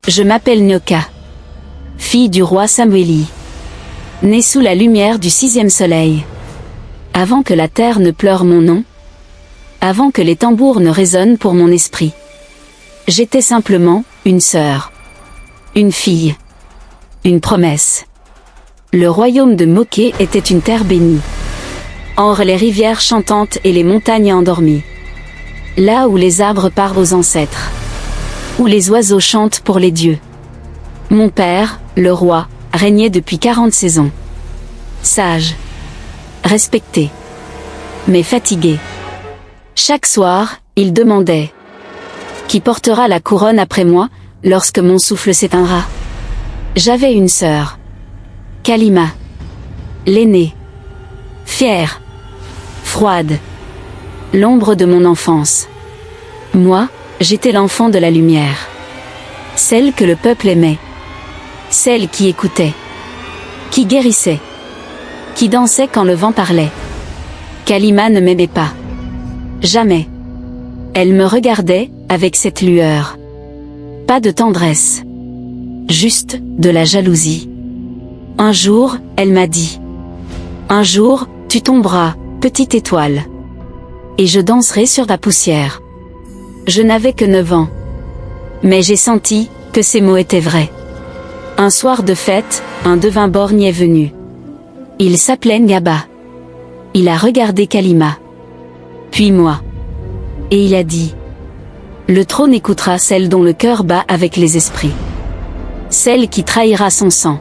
Je m'appelle Nyoka, fille du roi Samueli, née sous la lumière du 6e soleil. Avant que la terre ne pleure mon nom, avant que les tambours ne résonnent pour mon esprit. J'étais simplement une sœur, une fille, une promesse. Le royaume de Moké était une terre bénie. Hors les rivières chantantes et les montagnes endormies. Là où les arbres parlent aux ancêtres. Où les oiseaux chantent pour les dieux. Mon père, le roi, régnait depuis 40 saisons. Sage. Respecté. Mais fatigué. Chaque soir, il demandait « Qui portera la couronne après moi, lorsque mon souffle s'éteindra ?» J'avais une sœur. Kalima. L'aînée. Fière. Froide. L'ombre de mon enfance. Moi, j'étais l'enfant de la lumière. Celle que le peuple aimait. Celle qui écoutait. Qui guérissait. Qui dansait quand le vent parlait. Kalima ne m'aimait pas. Jamais. Elle me regardait, avec cette lueur. Pas de tendresse. Juste, de la jalousie. Un jour, elle m'a dit. Un jour, tu tomberas, petite étoile. Et je danserai sur ta poussière. Je n'avais que 9 ans. Mais j'ai senti, que ces mots étaient vrais. Un soir de fête, un devin borgne est venu. Il s'appelait Ngaba. Il a regardé Kalima. Puis moi. Et il a dit. Le trône écoutera celle dont le cœur bat avec les esprits. Celle qui trahira son sang.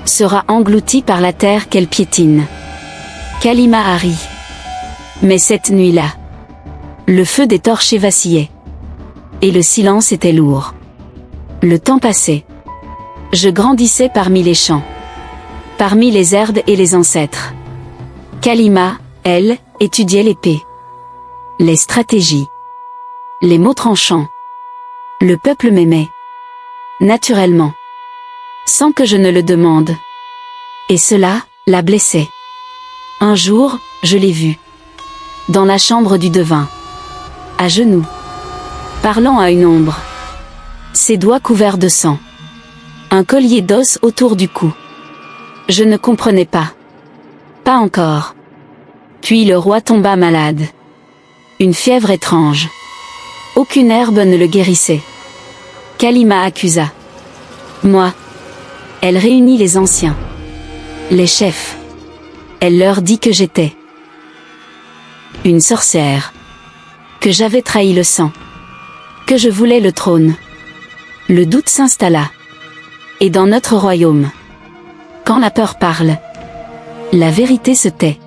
Sera engloutie par la terre qu'elle piétine. Kalima a ri. Mais cette nuit-là, le feu des torchers vacillait. Et le silence était lourd. Le temps passait. Je grandissais parmi les champs. Parmi les herbes et les ancêtres. Kalima, elle, étudiait l'épée. Les stratégies. Les mots tranchants. Le peuple m'aimait. Naturellement. Sans que je ne le demande. Et cela, la blessait. Un jour, je l'ai vue. Dans la chambre du devin. À genoux. Parlant à une ombre. Ses doigts couverts de sang. Un collier d'os autour du cou. Je ne comprenais pas. Pas encore. Puis le roi tomba malade. Une fièvre étrange. Aucune herbe ne le guérissait. Kalima accusa. Moi. Elle réunit les anciens. Les chefs. Elle leur dit que j'étais une sorcière. Que j'avais trahi le sang. Que je voulais le trône. Le doute s'installa. Et dans notre royaume. Quand la peur parle. La vérité se tait.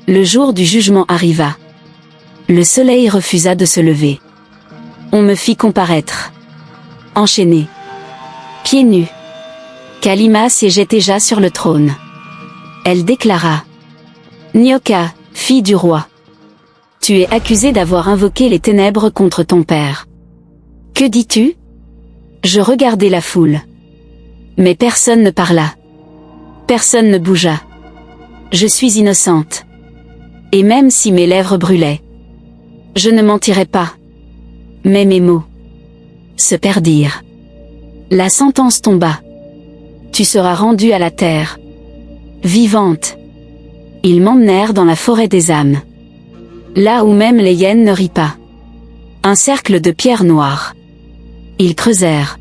Le jour du jugement arriva. Le soleil refusa de se lever. On me fit comparaître. Enchaîné. Pieds nus. Kalima siégeait déjà sur le trône. Elle déclara. Nyoka, fille du roi. Tu es accusée d'avoir invoqué les ténèbres contre ton père. Que dis-tu? Je regardai la foule. Mais personne ne parla. Personne ne bougea. Je suis innocente. Et même si mes lèvres brûlaient, je ne mentirais pas. Mais mes mots se perdirent. La sentence tomba. Tu seras rendue à la terre. Vivante. Ils m'emmenèrent dans la forêt des âmes. Là où même les hyènes ne rient pas. Un cercle de pierres noires. Ils creusèrent.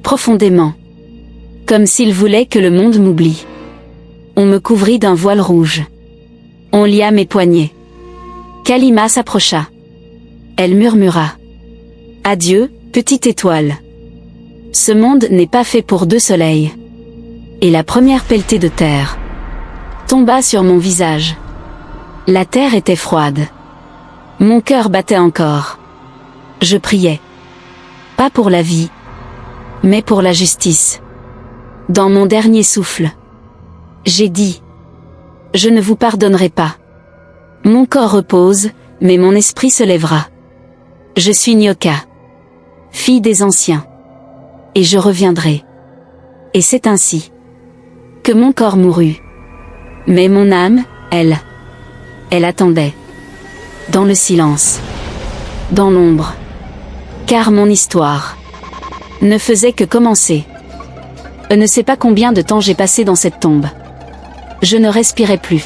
Profondément. Comme s'ils voulaient que le monde m'oublie. On me couvrit d'un voile rouge. On lia mes poignets. Kalima s'approcha. Elle murmura. Adieu, petite étoile. Ce monde n'est pas fait pour 2 soleils. Et la première pelletée de terre tomba sur mon visage. La terre était froide. Mon cœur battait encore. Je priais. Pas pour la vie, mais pour la justice. Dans mon dernier souffle, j'ai dit. Je ne vous pardonnerai pas. Mon corps repose, mais mon esprit se lèvera. Je suis Nyoka, fille des anciens. Et je reviendrai. Et c'est ainsi que mon corps mourut. Mais mon âme, elle attendait. Dans le silence. Dans l'ombre. Car mon histoire ne faisait que commencer. Je ne sais pas combien de temps j'ai passé dans cette tombe. Je ne respirais plus.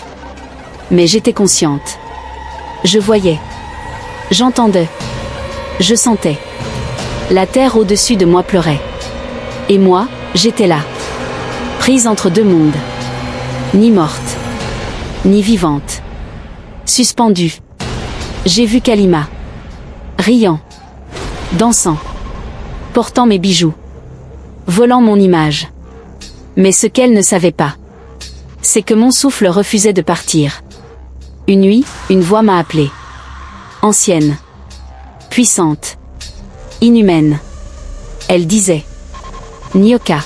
Mais j'étais consciente. Je voyais. J'entendais. Je sentais. La terre au-dessus de moi pleurait. Et moi, j'étais là. Prise entre deux mondes. Ni morte. Ni vivante. Suspendue. J'ai vu Kalima. Riant. Dansant. Portant mes bijoux. Volant mon image. Mais ce qu'elle ne savait pas, c'est que mon souffle refusait de partir. Une nuit, une voix m'a appelée. Ancienne. Puissante. Inhumaine. Elle disait. Nyoka.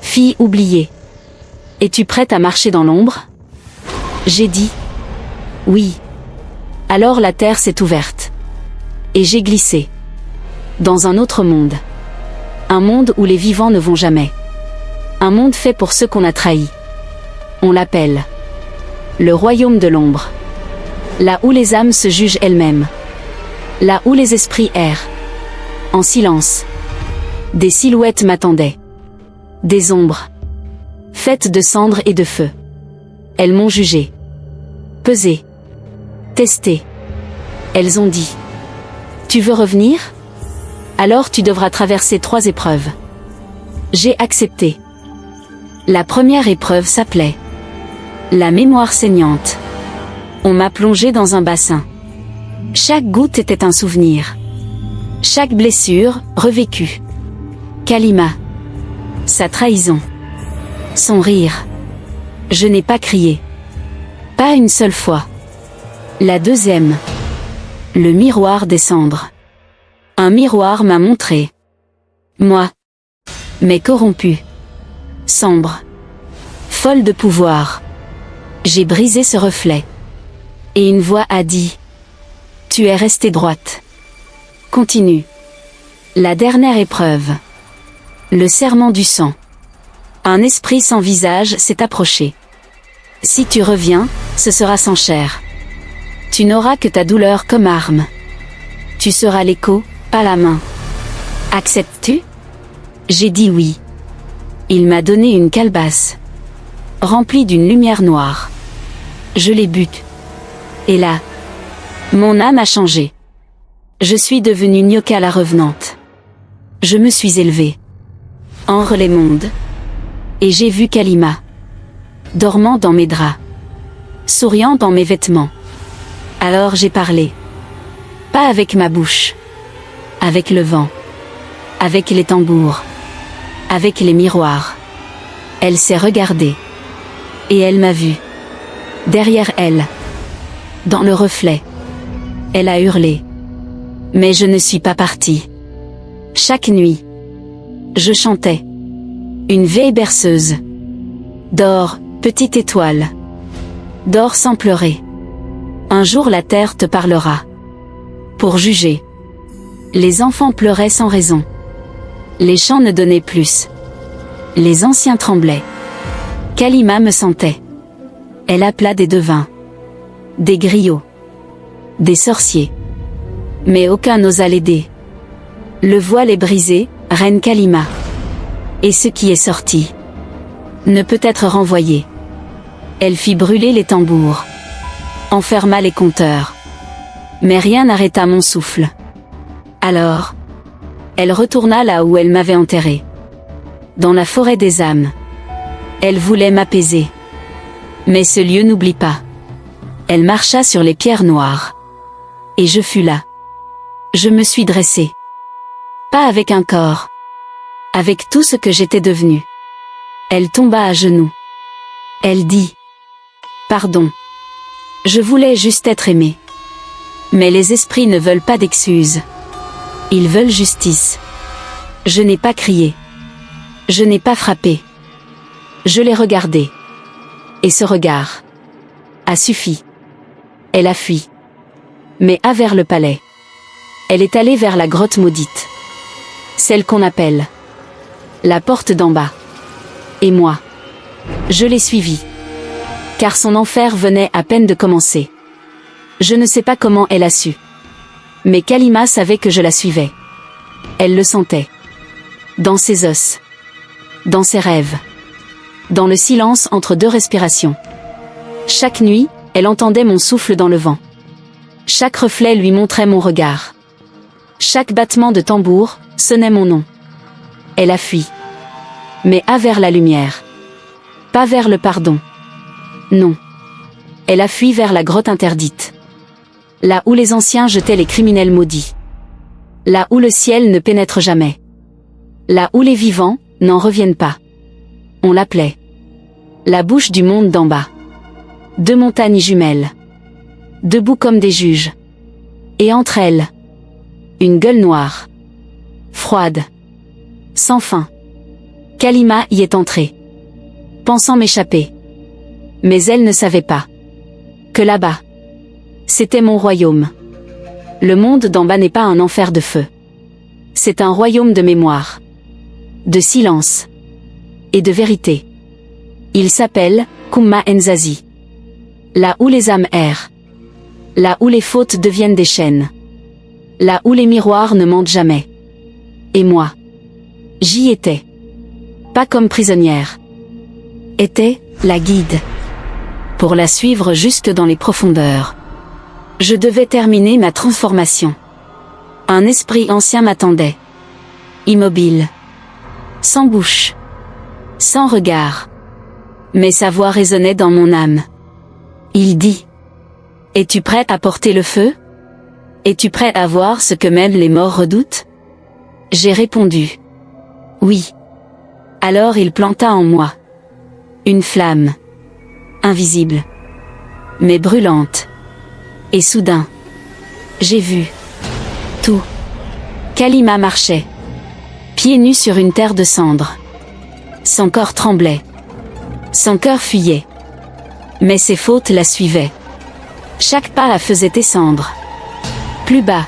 Fille oubliée. Es-tu prête à marcher dans l'ombre? J'ai dit. Oui. Alors la terre s'est ouverte. Et j'ai glissé. Dans un autre monde. Un monde où les vivants ne vont jamais. Un monde fait pour ceux qu'on a trahis. On l'appelle le royaume de l'ombre. Là où les âmes se jugent elles-mêmes. Là où les esprits errent. En silence. Des silhouettes m'attendaient. Des ombres. Faites de cendres et de feu. Elles m'ont jugé. Pesé. Testé. Elles ont dit. Tu veux revenir? Alors tu devras traverser 3 épreuves. J'ai accepté. La première épreuve s'appelait la mémoire saignante. On m'a plongé dans un bassin. Chaque goutte était un souvenir. Chaque blessure, revécue. Kalima. Sa trahison. Son rire. Je n'ai pas crié. Pas une seule fois. La deuxième. Le miroir des cendres. Un miroir m'a montré. Moi. Mais corrompue. Sombre. Folle de pouvoir. J'ai brisé ce reflet. Et une voix a dit. Tu es restée droite. Continue. La dernière épreuve. Le serment du sang. Un esprit sans visage s'est approché. Si tu reviens, ce sera sans chair. Tu n'auras que ta douleur comme arme. Tu seras l'écho, pas la main. Acceptes-tu? J'ai dit oui. Il m'a donné une calebasse. Remplie d'une lumière noire. Je l'ai bu. Et là, mon âme a changé. Je suis devenue Nyoka la revenante. Je me suis élevée. Hors les mondes. Et j'ai vu Kalima. Dormant dans mes draps. Souriant dans mes vêtements. Alors j'ai parlé. Pas avec ma bouche. Avec le vent. Avec les tambours. Avec les miroirs. Elle s'est regardée. Et elle m'a vu. Derrière elle. Dans le reflet. Elle a hurlé. Mais je ne suis pas partie. Chaque nuit. Je chantais. Une vieille berceuse. Dors, petite étoile. Dors sans pleurer. Un jour la terre te parlera. Pour juger. Les enfants pleuraient sans raison. Les chants ne donnaient plus. Les anciens tremblaient. Kalima me sentait. Elle appela des devins. Des griots. Des sorciers. Mais aucun n'osa l'aider. Le voile est brisé, reine Kalima. Et ce qui est sorti ne peut être renvoyé. Elle fit brûler les tambours. Enferma les compteurs. Mais rien n'arrêta mon souffle. Alors, elle retourna là où elle m'avait enterré. Dans la forêt des âmes. Elle voulait m'apaiser. Mais ce lieu n'oublie pas. Elle marcha sur les pierres noires. Et je fus là. Je me suis dressée. Pas avec un corps. Avec tout ce que j'étais devenue. Elle tomba à genoux. Elle dit. Pardon. Je voulais juste être aimée. Mais les esprits ne veulent pas d'excuses. Ils veulent justice. Je n'ai pas crié. Je n'ai pas frappé. Je l'ai regardé. Et ce regard a suffi. Elle a fui. Mais à vers le palais. Elle est allée vers la grotte maudite. Celle qu'on appelle la porte d'en bas. Et moi, je l'ai suivie. Car son enfer venait à peine de commencer. Je ne sais pas comment elle a su. Mais Kalima savait que je la suivais. Elle le sentait. Dans ses os. Dans ses rêves. Dans le silence entre deux respirations. Chaque nuit, elle entendait mon souffle dans le vent. Chaque reflet lui montrait mon regard. Chaque battement de tambour sonnait mon nom. Elle a fui. Mais à vers la lumière. Pas vers le pardon. Non. Elle a fui vers la grotte interdite. Là où les anciens jetaient les criminels maudits. Là où le ciel ne pénètre jamais. Là où les vivants n'en reviennent pas. On l'appelait la bouche du monde d'en bas. Deux montagnes jumelles. Debout comme des juges. Et entre elles, une gueule noire. Froide. Sans fin. Kalima y est entrée. Pensant m'échapper. Mais elle ne savait pas que là-bas, c'était mon royaume. Le monde d'en bas n'est pas un enfer de feu. C'est un royaume de mémoire. De silence. Et de vérité. Il s'appelle Kumma Enzazi. Là où les âmes errent. Là où les fautes deviennent des chaînes. Là où les miroirs ne mentent jamais. Et moi, j'y étais. Pas comme prisonnière. Était la guide. Pour la suivre jusque dans les profondeurs. Je devais terminer ma transformation. Un esprit ancien m'attendait. Immobile. Sans bouche. Sans regard. Mais sa voix résonnait dans mon âme. Il dit. Es-tu prêt à porter le feu? Es-tu prêt à voir ce que même les morts redoutent? J'ai répondu. Oui. Alors il planta en moi. Une flamme. Invisible. Mais brûlante. Et soudain. J'ai vu. Tout. Kalima marchait. Pieds nus sur une terre de cendres. Son corps tremblait. Son cœur fuyait. Mais ses fautes la suivaient. Chaque pas la faisait descendre. Plus bas.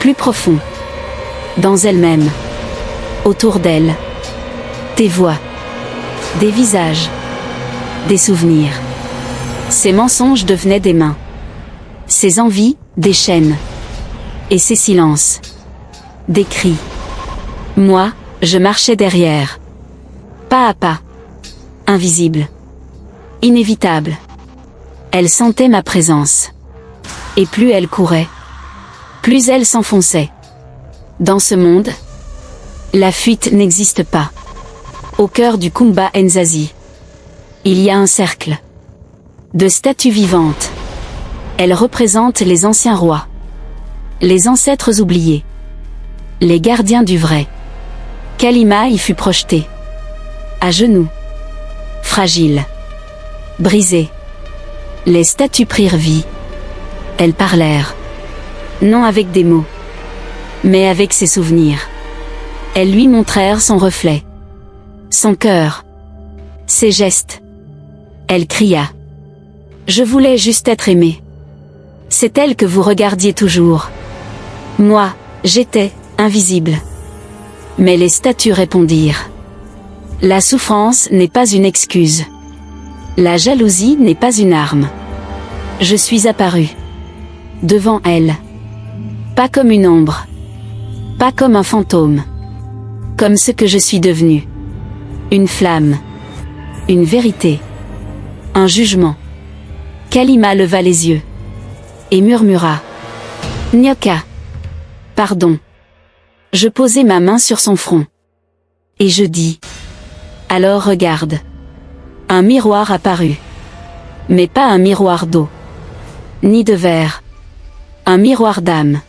Plus profond. Dans elle-même. Autour d'elle. Des voix. Des visages. Des souvenirs. Ses mensonges devenaient des mains. Ses envies, des chaînes. Et ses silences. Des cris. Moi, je marchais derrière. Pas à pas. Invisible. Inévitable. Elle sentait ma présence. Et plus elle courait, plus elle s'enfonçait. Dans ce monde, la fuite n'existe pas. Au cœur du Kumma Enzazi, il y a un cercle de statues vivantes. Elles représentent les anciens rois, les ancêtres oubliés, les gardiens du vrai. Kalima y fut projetée. À genoux. Fragile. Brisée. Les statues prirent vie. Elles parlèrent. Non avec des mots. Mais avec ses souvenirs. Elles lui montrèrent son reflet. Son cœur. Ses gestes. Elle cria. Je voulais juste être aimée. C'est elle que vous regardiez toujours. Moi, j'étais invisible. Mais les statues répondirent. La souffrance n'est pas une excuse. La jalousie n'est pas une arme. Je suis apparue. Devant elle. Pas comme une ombre. Pas comme un fantôme. Comme ce que je suis devenue. Une flamme. Une vérité. Un jugement. Kalima leva les yeux. Et murmura. Nyoka. Pardon. Je posai ma main sur son front. Et je dis. Alors regarde. Un miroir apparut. Mais pas un miroir d'eau. Ni de verre. Un miroir d'âme.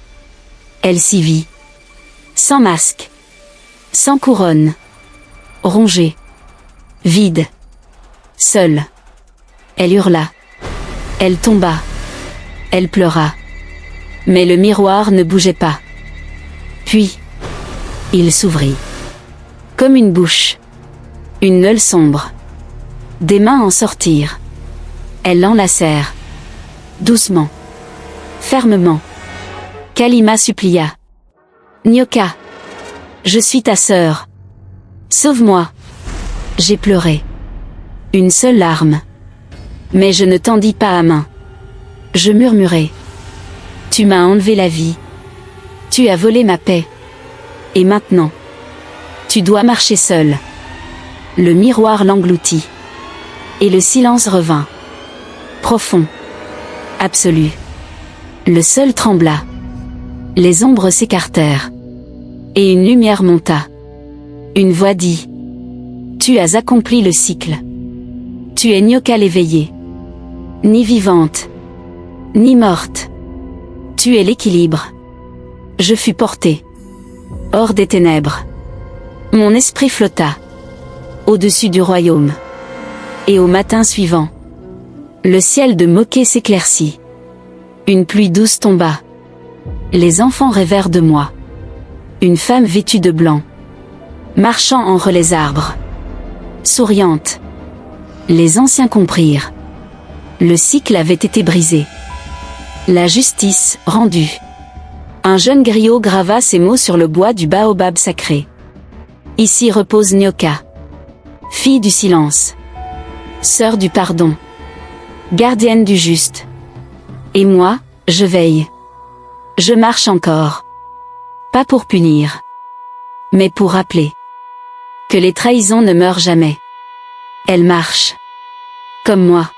Elle s'y vit. Sans masque. Sans couronne. Rongée. Vide. Seule. Elle hurla. Elle tomba. Elle pleura. Mais le miroir ne bougeait pas. Puis, il s'ouvrit. Comme une bouche. Une meule sombre. Des mains en sortirent. Elles l'enlacèrent. Doucement. Fermement. Kalima supplia. Nyoka. Je suis ta sœur. Sauve-moi. J'ai pleuré. Une seule larme. Mais je ne tendis pas la main. Je murmurai. Tu m'as enlevé la vie. Tu as volé ma paix. Et maintenant, Tu dois marcher seul. Le miroir l'engloutit. Et le silence revint. Profond. Absolu. Le sol trembla. Les ombres s'écartèrent. Et une lumière monta. Une voix dit. Tu as accompli le cycle. Tu es Nyoka l'éveillée. Ni vivante. Ni morte. Tu es l'équilibre. Je fus porté. Hors des ténèbres. Mon esprit flotta. Au-dessus du royaume. Et au matin suivant. Le ciel de Moké s'éclaircit. Une pluie douce tomba. Les enfants rêvèrent de moi. Une femme vêtue de blanc. Marchant entre les arbres. Souriante. Les anciens comprirent. Le cycle avait été brisé. La justice rendue. Un jeune griot grava ces mots sur le bois du baobab sacré. Ici repose Nyoka. Fille du silence. Sœur du pardon. Gardienne du juste. Et moi, je veille. Je marche encore. Pas pour punir. Mais pour rappeler. Que les trahisons ne meurent jamais. Elles marchent. Comme moi.